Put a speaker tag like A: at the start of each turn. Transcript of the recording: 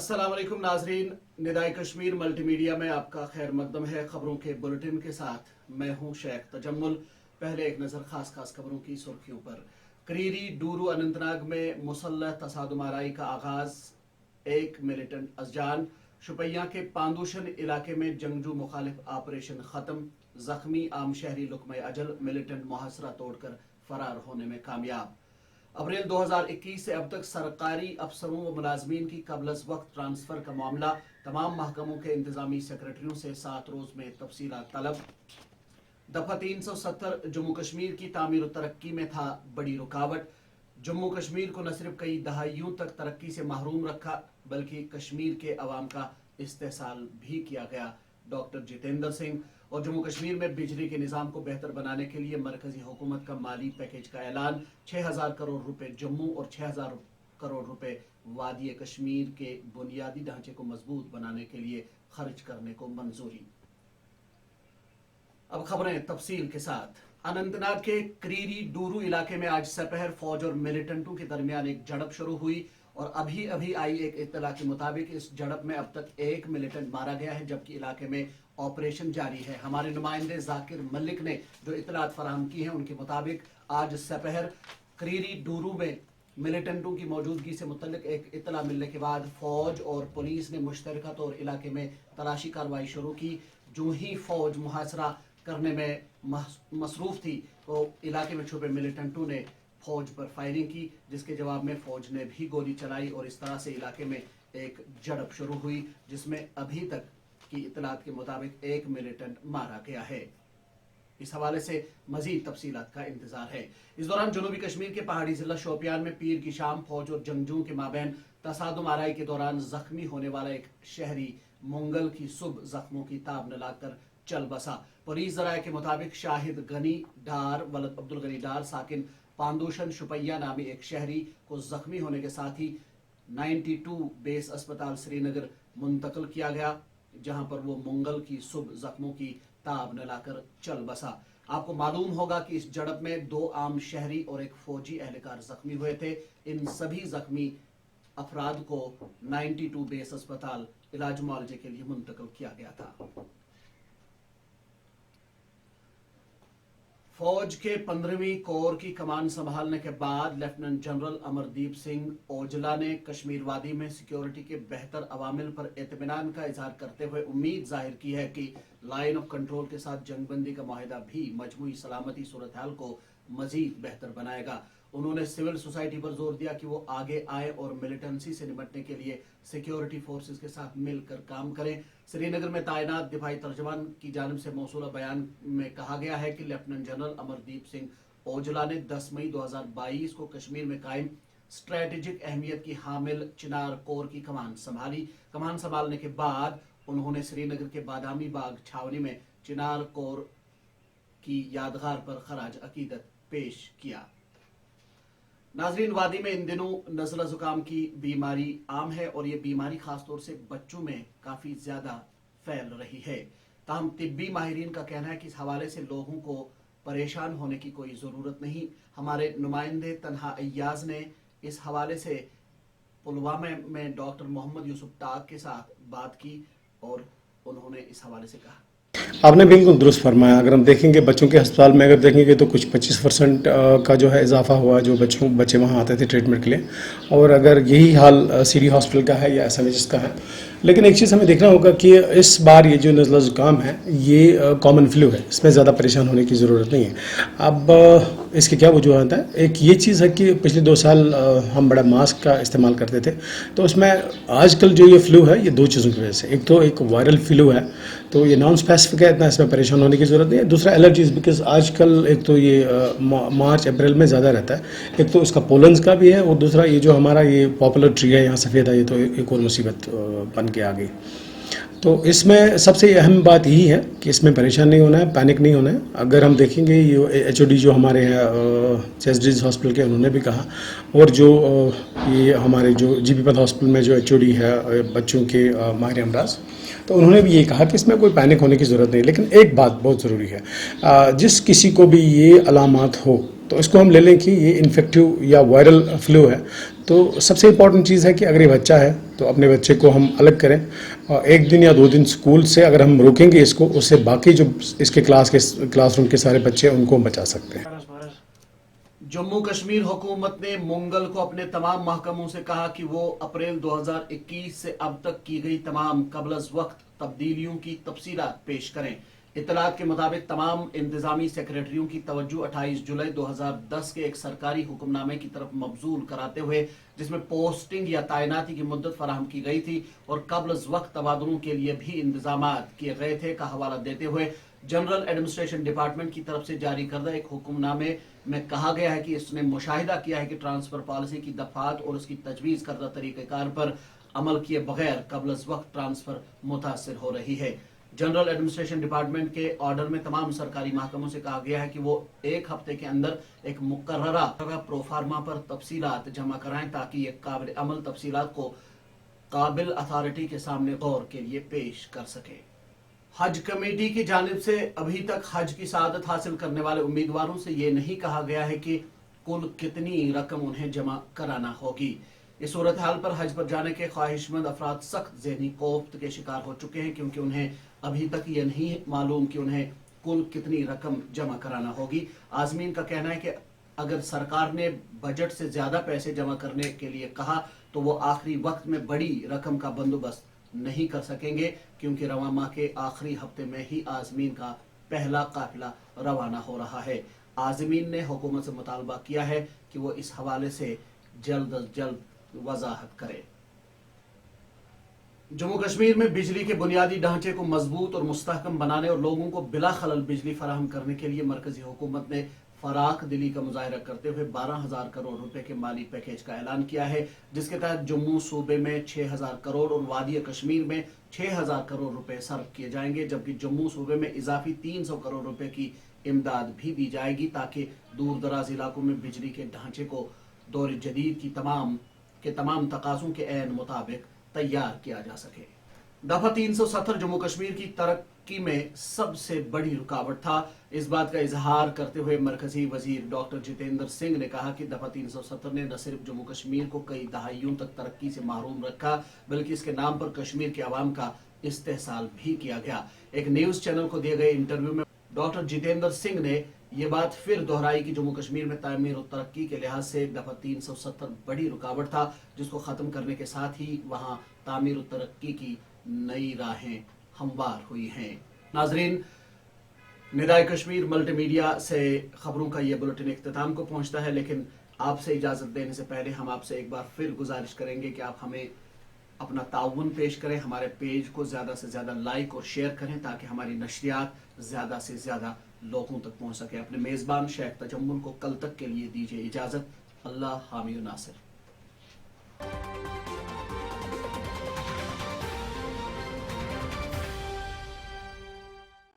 A: अस्सलाम वालेकुम नाजरीन, निदाए कश्मीर मल्टीमीडिया में आपका खैर मकदम है। खबरों के बुलेटिन के साथ मैं हूं शेख तजम्मुल। पहले एक नज़र खास खबरों की सुर्खियों पर। क्रीरी डूरू अनंतनाग में मुसल्लह तसादुम आराई का आगाज, एक मिलिटेंट अजजान। शुपैया के पांदुशन इलाके में जंगजू मुखालिफ ऑपरेशन खत्म, जख्मी आम शहरी लुकमे अजल, मिलिटेंट मुहासरा तोड़कर फरार होने में कामयाब। अप्रैल 2021 से अब तक सरकारी अफसरों व मुलाजमीन की कबल वक्त ट्रांसफर का मामला, तमाम महकमों के इंतजामी सेक्रेटरियों से 7 रोज में तफसीलात तलब। दफा 370 जम्मू कश्मीर की तामीर और तरक्की में था बड़ी रुकावट। जम्मू कश्मीर को न सिर्फ कई दहाइयों तक तरक्की से महरूम रखा, बल्कि कश्मीर के अवाम का इस्तेहसाल भी किया गया। डॉक्टर जितेंद्र सिंह। और जम्मू कश्मीर में बिजली के निज़ाम को बेहतर बनाने के लिए मरकजी हुकूमत का माली पैकेज का ऐलान। 6000 करोड़ रुपए जम्मू और 6000 करोड़ रुपए वादी कश्मीर के बुनियादी ढांचे को मजबूत बनाने के लिए खर्च करने को मंजूरी। अब खबरें तफसील के साथ। अनंतनाग के क्रीरी डूरू इलाके में आज सपहर फौज और मिलिटेंटों के दरमियान एक झड़प शुरू हुई और अभी अभी आई एक इत्तला के मुताबिक इस झड़प में अब तक एक मिलिटेंट मारा गया है, जबकि इलाके में ऑपरेशन जारी है। हमारे नुमाइंदे जाकिर मलिक ने जो इत्तलात फराहम की हैं उनके मुताबिक आज सपहर क्रीरी डूरू में मिलिटेंटों की मौजूदगी से मुतल्लिक एक इत्तला मिलने के बाद फौज और पुलिस ने मुश्तरका तौर इलाके में तलाशी कार्रवाई शुरू की। जो ही फौज मुहासरा करने में मसरूफ थी तो इलाके में छुपे मिलिटेंटों ने फौज पर फायरिंग की, जिसके जवाब में फौज ने भी गोली चलाई और इस तरह से इलाके में एक झड़प शुरू हुई, जिसमें अभी तक की इत्तलात के मुताबिक एक मिलिटेंट मारा गया है। इस हवाले से मजीद तफसीलात का इंतजार है। इस दौरान जनूबी कश्मीर के पहाड़ी जिला शोपियान में पीर की शाम फौज और जंगजुओं के माबैन तसादुम आराई के दौरान जख्मी होने वाला एक शहरी मंगल की सुबह जख्मों की ताब न लाकर चल बसा। पुलिस जराये के मुताबिक शाहिद गनी डार वलद अब्दुल गनी डार साकिन पांदुशन शुपैया नामी एक शहरी को जख्मी होने के साथ ही 92 बेस अस्पताल श्रीनगर मुंतकिल किया गया, जहां पर वो मंगल की सुबह जख्मों की ताब न लाकर चल बसा। आपको मालूम होगा कि इस झड़प में 2 आम शहरी और एक फौजी एहलकार जख्मी हुए थे। इन सभी जख्मी अफराद को 92 बेस अस्पताल इलाज मुआवजे के लिए मुंतकिल किया गया था। फौज के 15वीं कोर की कमान संभालने के बाद लेफ्टिनेंट जनरल अमरदीप सिंह ओजला ने कश्मीर वादी में सिक्योरिटी के बेहतर अवामिल पर इत्मीनान का इजहार करते हुए उम्मीद जाहिर की है कि लाइन ऑफ कंट्रोल के साथ जंगबंदी का माहिदा भी मजमूई सलामती सूरत हाल को मजीद बेहतर बनाएगा। उन्होंने सिविल सोसाइटी पर जोर दिया कि वो आगे आए और मिलिटेंसी से निपटने के लिए सिक्योरिटी फोर्सेस के साथ मिलकर काम करें। श्रीनगर में तैनात दिफाई तर्जमान की जानिब से मौसूला बयान में कहा गया है कि लेफ्टिनेंट जनरल अमरदीप सिंह ओजला ने 10 मई 2022 को कश्मीर में कायम स्ट्रेटेजिक अहमियत की हामिल चिनार कोर की कमान संभाली। कमान संभालने के बाद उन्होंने श्रीनगर के बादामी बाग छावनी में चिनार कोर की यादगार पर खराज अकीदत पेश किया। नाजरीन, वादी में इन दिनों नज़ला जुकाम की बीमारी आम है और ये बीमारी खासतौर से बच्चों में काफ़ी ज़्यादा फैल रही है। ताहम तिब्बी माहिरीन का कहना है कि इस हवाले से लोगों को परेशान होने की कोई ज़रूरत नहीं। हमारे नुमाइंदे तन्हा अय्याज ने इस हवाले से पुलवामा में डॉक्टर मोहम्मद यूसुफ टाक के साथ बात की और उन्होंने इस हवाले से कहा।
B: आपने बिल्कुल दुरुस्त फरमाया। अगर हम देखेंगे बच्चों के अस्पताल में अगर देखेंगे तो कुछ 25% का जो है इजाफा हुआ जो बच्चे वहाँ आते थे ट्रीटमेंट के लिए, और अगर यही हाल सिटी हॉस्पिटल का है या SMHS का है। लेकिन एक चीज़ हमें देखना होगा कि इस बार ये जो नज़ला ज़ुकाम है ये कॉमन फ्लू है, इसमें ज़्यादा परेशान होने की ज़रूरत नहीं है। अब इसके क्या वजूहत है? एक ये चीज़ है कि पिछले 2 साल हम बड़ा मास्क का इस्तेमाल करते थे, तो उसमें आजकल जो ये फ्लू है ये 2 चीज़ों की वजह से, एक तो एक वायरल फ्लू है तो ये नॉन स्पेसिफिक है, इतना इसमें परेशान होने की ज़रूरत नहीं है। दूसरा एलर्जीज, बिकॉज आजकल एक तो ये मार्च अप्रैल में ज़्यादा रहता है, एक तो इसका पोलन्स का भी है और दूसरा ये जो हमारा ये पॉपुलर ट्री है यहाँ सफ़ेद है, ये तो एक और मुसीबत बन के आ गई। तो इसमें सबसे अहम बात यही है कि इसमें परेशान नहीं होना है, पैनिक नहीं होना है। अगर हम देखेंगे ये HOD जो हमारे हैं चेस्टरीज हॉस्पिटल के, उन्होंने भी कहा, और जो ये हमारे जो GP पंत हॉस्पिटल में जो HOD है बच्चों के माहिर अमराज, तो उन्होंने भी ये कहा कि इसमें कोई पैनिक होने की ज़रूरत नहीं। लेकिन एक बात बहुत ज़रूरी है, जिस किसी को भी ये अलामात हो तो इसको हम ले लें कि ये इन्फेक्टिव या वायरल फ्लू है। तो सबसे इम्पॉर्टेंट चीज़ है कि अगर ये बच्चा है तो अपने बच्चे को हम अलग करें, और 1 दिन या 2 दिन स्कूल से अगर हम रोकेंगे इसको, उससे बाकी जो इसके क्लासरूम के सारे बच्चे हैं उनको हम बचा सकते हैं।
A: जम्मू कश्मीर हुकूमत ने मंगल को अपने तमाम महकमों से कहा कि वो अप्रैल 2021 से अब तक की गई तमाम कबल वक्त तब्दीलियों की तफसीलात पेश करें। इत्तलात के मुताबिक तमाम इंतजामी सेक्रेटरियों की तवज्जो 28 जुलाई 2010 के एक सरकारी हुक्मनामे की तरफ मबजूल कराते हुए, जिसमें पोस्टिंग या तैनाती की मुद्दत फराहम की गई थी और कबल वक्त तबादलों के लिए भी इंतजामात किए गए थे, का हवाला देते हुए जनरल एडमिनिस्ट्रेशन डिपार्टमेंट की तरफ से जारी करदा एक हुक्मनामे में कहा गया है कि इसने मुशाहिदा किया है कि ट्रांसफर पॉलिसी की दफात और उसकी तजवीज़ करदा तरीक़ेकार पर अमल किए बगैर कबल वक्त ट्रांसफर मुतासर हो रही है। जनरल एडमिनिस्ट्रेशन डिपार्टमेंट के ऑर्डर में तमाम सरकारी महकमों से कहा गया है कि वो 1 हफ्ते के अंदर एक मुकर्ररा प्रोफार्मा पर तफसीलात जमा कराएं, ताकि ये काबिल अमल तफसीलात को काबिल अथॉरिटी के सामने गौर के लिए पेश कर सके। हज कमेटी की जानिब से अभी तक हज की सआदत हासिल करने वाले उम्मीदवारों से ये नहीं कहा गया है कि कुल कितनी रकम उन्हें जमा कराना होगी। इस सूरत हाल पर हज पर जाने के ख्वाहिशमंद अफराद सख्त ज़हनी कोफ्त के शिकार हो चुके हैं, क्योंकि उन्हें अभी तक ये नहीं मालूम कि उन्हें कुल कितनी रकम जमा कराना होगी। आज़मीन का कहना है कि अगर सरकार ने बजट से ज्यादा पैसे जमा करने के लिए कहा तो वो आखिरी वक्त में बड़ी रकम का बंदोबस्त नहीं कर सकेंगे, क्योंकि रवां माह के आखिरी हफ्ते में ही आज़मीन का पहला काफिला रवाना हो रहा है। आज़मीन ने हुकूमत से मुतालबा किया है कि वो इस हवाले से जल्द अज जल्द वजाहत करे। जम्मू कश्मीर में बिजली के बुनियादी ढांचे को मजबूत और मुस्तहकम बनाने और लोगों को बिला खलल बिजली फराहम करने के लिए मरकजी हुकूमत ने फराख दिली का मुजाहरा करते हुए 12,000 करोड़ रुपए के माली पैकेज का ऐलान किया है, जिसके तहत जम्मू सूबे में 6,000 करोड़ और वादी कश्मीर में 6,000 करोड़ रुपए सर्व किए जाएंगे, जबकि जम्मू सूबे में इजाफी 300 करोड़ रुपए की इमदाद भी दी जाएगी, ताकि दूर दराज इलाकों में बिजली के ढांचे को दौर जदीद की तमाम तकाज़ों के ऐन मुताबिक तैयार किया जा सके। दफा 370 जम्मू कश्मीर की तरक्की में सबसे बड़ी रुकावट था। इस बात का इजहार करते हुए मरकजी वजीर डॉक्टर जितेंद्र सिंह ने कहा कि दफा 370 ने न सिर्फ जम्मू कश्मीर को कई दहाइयों तक तरक्की से महरूम रखा, बल्कि इसके नाम पर कश्मीर के अवाम का इस्तेहसाल भी किया गया। एक न्यूज चैनल को दिए गए इंटरव्यू में डॉक्टर जितेंद्र सिंह ने ये बात फिर दोहराई कि जम्मू कश्मीर में तामीर और तरक्की के लिहाज से दफा 370 बड़ी रुकावट था, जिसको खत्म करने के साथ ही वहां तामीर और तरक्की की नई राहें हमवार हुई हैं। नाजरीन, निदाए कश्मीर मल्टीमीडिया से खबरों का ये बुलेटिन इख्तिताम को पहुंचता है, लेकिन आपसे इजाजत देने से पहले हम आपसे एक बार फिर गुजारिश करेंगे कि आप हमें अपना ताउन पेश करें, हमारे पेज को ज्यादा से ज्यादा लाइक और शेयर करें, ताकि हमारी नशरियात ज्यादा से ज्यादा लोगों तक पहुंच सके। अपने मेजबान शेख तजम्मुल को कल तक के लिए दीजिए इजाजत। अल्लाह हामी नासिर।